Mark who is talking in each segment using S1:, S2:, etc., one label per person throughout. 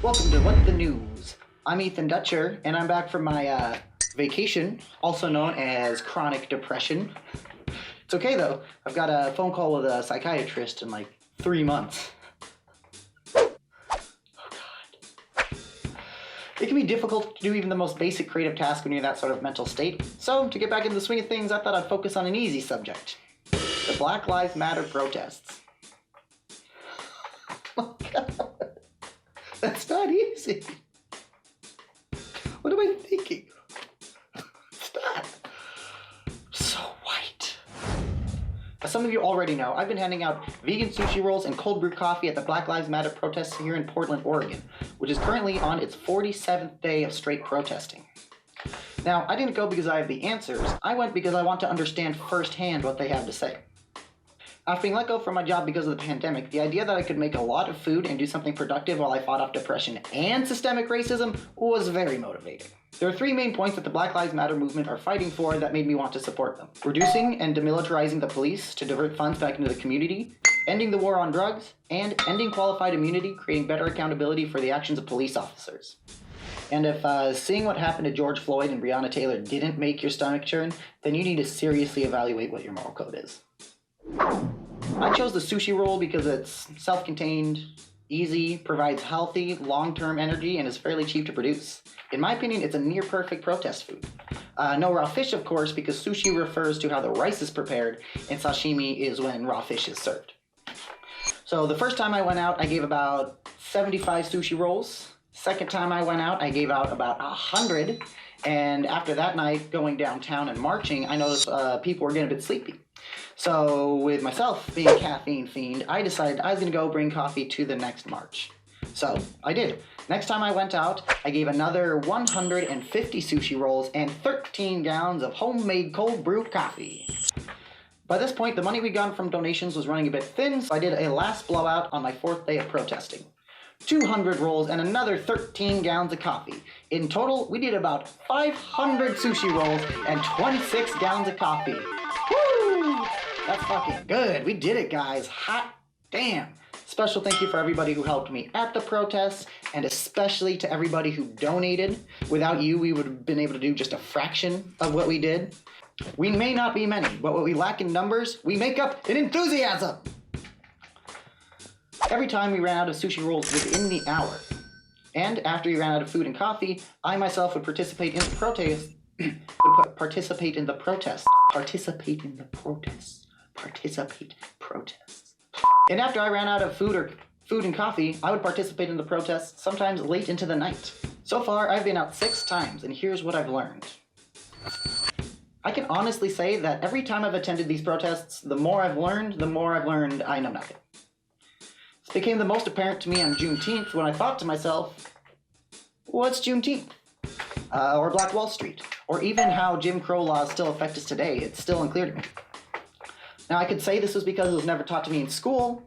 S1: Welcome to What the News. I'm Ethan Dutcher, and I'm back from my vacation, also known as chronic depression. It's okay though. I've got a phone call with a psychiatrist in like 3 months. Oh God. It can be difficult to do even the most basic creative task when you're in that sort of mental state. So, to get back into the swing of things, I thought I'd focus on an easy subject. The Black Lives Matter protests. Oh my God. That's not easy. What am I thinking? Stop. So white. As some of you already know, I've been handing out vegan sushi rolls and cold brew coffee at the Black Lives Matter protests here in Portland, Oregon, which is currently on its 47th day of straight protesting. Now, I didn't go because I have the answers. I went because I want to understand firsthand what they have to say. After being let go from my job because of the pandemic, the idea that I could make a lot of food and do something productive while I fought off depression and systemic racism was very motivating. There are 3 main points that the Black Lives Matter movement are fighting for that made me want to support them. Reducing and demilitarizing the police to divert funds back into the community, ending the war on drugs, and ending qualified immunity, creating better accountability for the actions of police officers. And if seeing what happened to George Floyd and Breonna Taylor didn't make your stomach churn, then you need to seriously evaluate what your moral code is. I chose the sushi roll because it's self-contained, easy, provides healthy, long-term energy, and is fairly cheap to produce. In my opinion, it's a near-perfect protest food. No raw fish, of course, because sushi refers to how the rice is prepared, and sashimi is when raw fish is served. So the first time I went out, I gave about 75 sushi rolls. Second time I went out, I gave out about 100. And after that night, going downtown and marching, I noticed people were getting a bit sleepy. So with myself being a caffeine fiend, I decided I was going to go bring coffee to the next march. So I did. Next time I went out, I gave another 150 sushi rolls and 13 gallons of homemade cold brew coffee. By this point, the money we got from donations was running a bit thin, so I did a last blowout on my 4th day of protesting. 200 rolls and another 13 gallons of coffee. In total, we did about 500 sushi rolls and 26 gallons of coffee. Woo! That's fucking good. We did it, guys. Hot damn. Special thank you for everybody who helped me at the protests, and especially to everybody who donated. Without you, we would have been able to do just a fraction of what we did. We may not be many, but what we lack in numbers, we make up in enthusiasm. Every time we ran out of sushi rolls within the hour, and after we ran out of food and coffee, I myself would participate in the protest. And after I ran out of food and coffee, I would participate in the protests, sometimes late into the night. So far, I've been out 6 times, and here's what I've learned. I can honestly say that every time I've attended these protests, the more I've learned I know nothing. This became the most apparent to me on Juneteenth when I thought to myself, what's Juneteenth? Or Blackwallstreet, or even how Jim Crow laws still affect us today. It's still unclear to me. Now, I could say this was because it was never taught to me in school,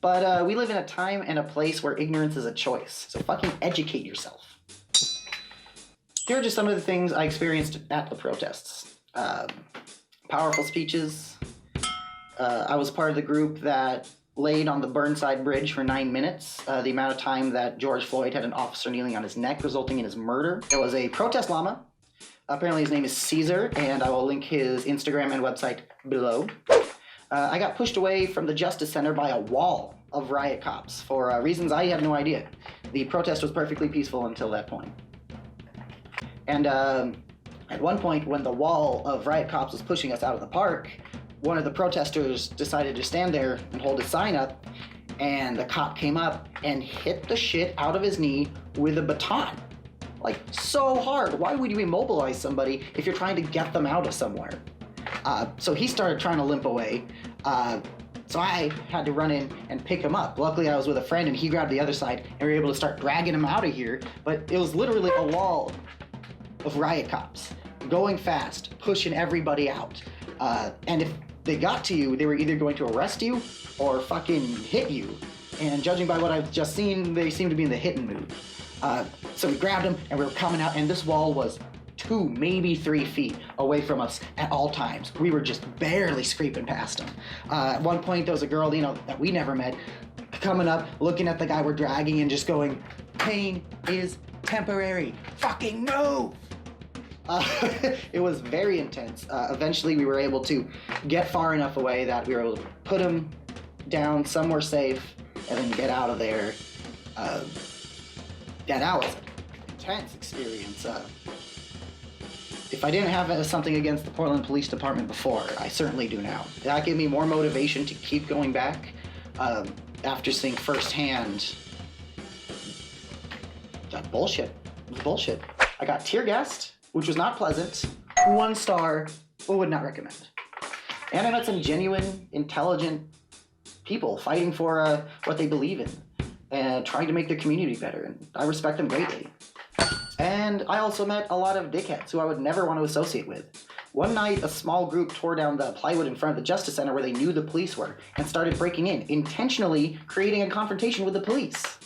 S1: but we live in a time and a place where ignorance is a choice, so fucking educate yourself. Here are just some of the things I experienced at the protests. Powerful speeches. I was part of the group that laid on the Burnside Bridge for 9 minutes, the amount of time that George Floyd had an officer kneeling on his neck, resulting in his murder. There was a protest llama. Apparently his name is Caesar, and I will link his Instagram and website below. I got pushed away from the Justice Center by a wall of riot cops for reasons I had no idea. The protest was perfectly peaceful until that point. And at one point, when the wall of riot cops was pushing us out of the park, one of the protesters decided to stand there and hold his sign up, and the cop came up and hit the shit out of his knee with a baton. Like, so hard. Why would you immobilize somebody if you're trying to get them out of somewhere? So he started trying to limp away. So I had to run in and pick him up. Luckily, I was with a friend, and he grabbed the other side, and we were able to start dragging him out of here. But it was literally a wall of riot cops going fast, pushing everybody out. And if they got to you, they were either going to arrest you or fucking hit you. And judging by what I've just seen, they seem to be in the hitting mood. So we grabbed him, and we were coming out, and this wall was 2, maybe 3 feet away from us at all times. We were just barely scraping past him. At one point, there was a girl, that we never met, coming up, looking at the guy we're dragging and just going, pain is temporary. Fucking move! It was very intense. Eventually, we were able to get far enough away that we were able to put him down somewhere safe and then get out of there. Yeah, that was an intense experience. If I didn't have something against the Portland Police Department before, I certainly do now. That gave me more motivation to keep going back after seeing firsthand that bullshit. It was bullshit. I got tear gassed, which was not pleasant. 1 star, but would not recommend. And I met some genuine, intelligent people fighting for what they believe in and trying to make their community better, and I respect them greatly. And I also met a lot of dickheads who I would never want to associate with. One night, a small group tore down the plywood in front of the Justice Center where they knew the police were and started breaking in, intentionally creating a confrontation with the police.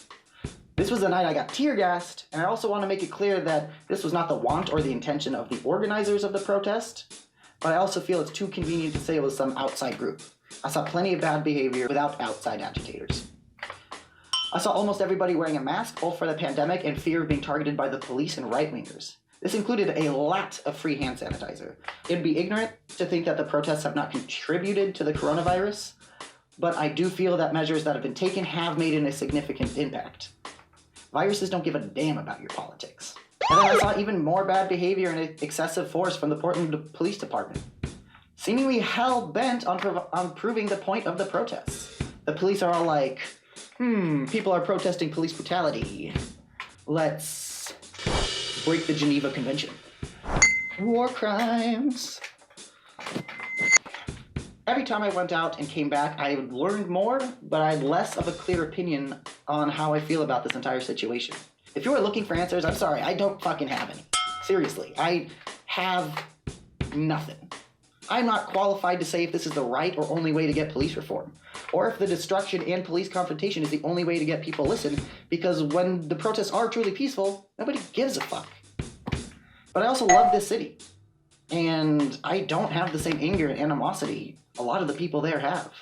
S1: This was the night I got tear gassed, and I also want to make it clear that this was not the want or the intention of the organizers of the protest, but I also feel it's too convenient to say it was some outside group. I saw plenty of bad behavior without outside agitators. I saw almost everybody wearing a mask, both for the pandemic and fear of being targeted by the police and right-wingers. This included a lot of free hand sanitizer. It'd be ignorant to think that the protests have not contributed to the coronavirus, but I do feel that measures that have been taken have made a significant impact. Viruses don't give a damn about your politics. And then I saw even more bad behavior and excessive force from the Portland Police Department, seemingly hell-bent on proving the point of the protests. The police are all like, people are protesting police brutality. Let's break the Geneva Convention. War crimes. Every time I went out and came back, I learned more, but I had less of a clear opinion on how I feel about this entire situation. If you are looking for answers, I'm sorry, I don't fucking have any. Seriously, I have nothing. I'm not qualified to say if this is the right or only way to get police reform, or if the destruction and police confrontation is the only way to get people listened, because when the protests are truly peaceful, nobody gives a fuck. But I also love this city, and I don't have the same anger and animosity a lot of the people there have.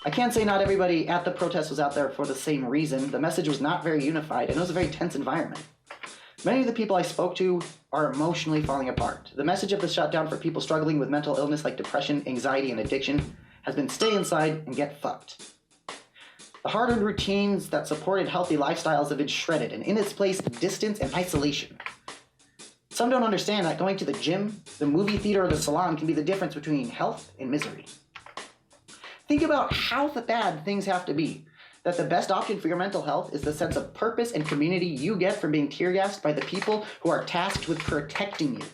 S1: I can't say not everybody at the protest was out there for the same reason. The message was not very unified, and it was a very tense environment. Many of the people I spoke to are emotionally falling apart. The message of the shutdown for people struggling with mental illness like depression, anxiety, and addiction has been stay inside and get fucked. The hard-earned routines that supported healthy lifestyles have been shredded, and in its place, distance and isolation. Some don't understand that going to the gym, the movie theater, or the salon can be the difference between health and misery. Think about how bad things have to be, that the best option for your mental health is the sense of purpose and community you get from being tear-gassed by the people who are tasked with protecting you.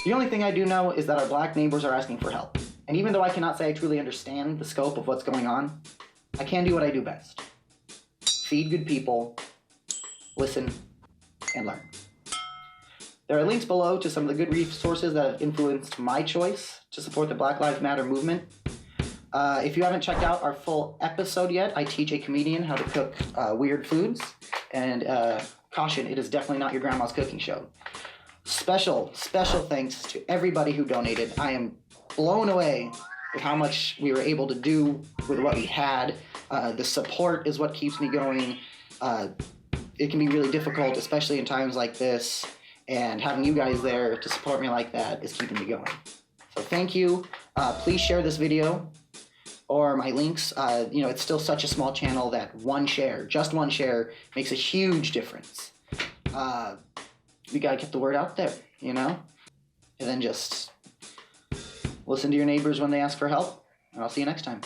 S1: The only thing I do know is that our black neighbors are asking for help. And even though I cannot say I truly understand the scope of what's going on, I can do what I do best. Feed good people, listen, and learn. There are links below to some of the good resources that have influenced my choice to support the Black Lives Matter movement. If you haven't checked out our full episode yet, I teach a comedian how to cook weird foods. And caution, it is definitely not your grandma's cooking show. Special thanks to everybody who donated. I am blown away with how much we were able to do with what we had. The support is what keeps me going. It can be really difficult, especially in times like this. And having you guys there to support me like that is keeping me going. So thank you. Please share this video or my links. It's still such a small channel that just one share, makes a huge difference. We gotta get the word out there, And then just listen to your neighbors when they ask for help, and I'll see you next time.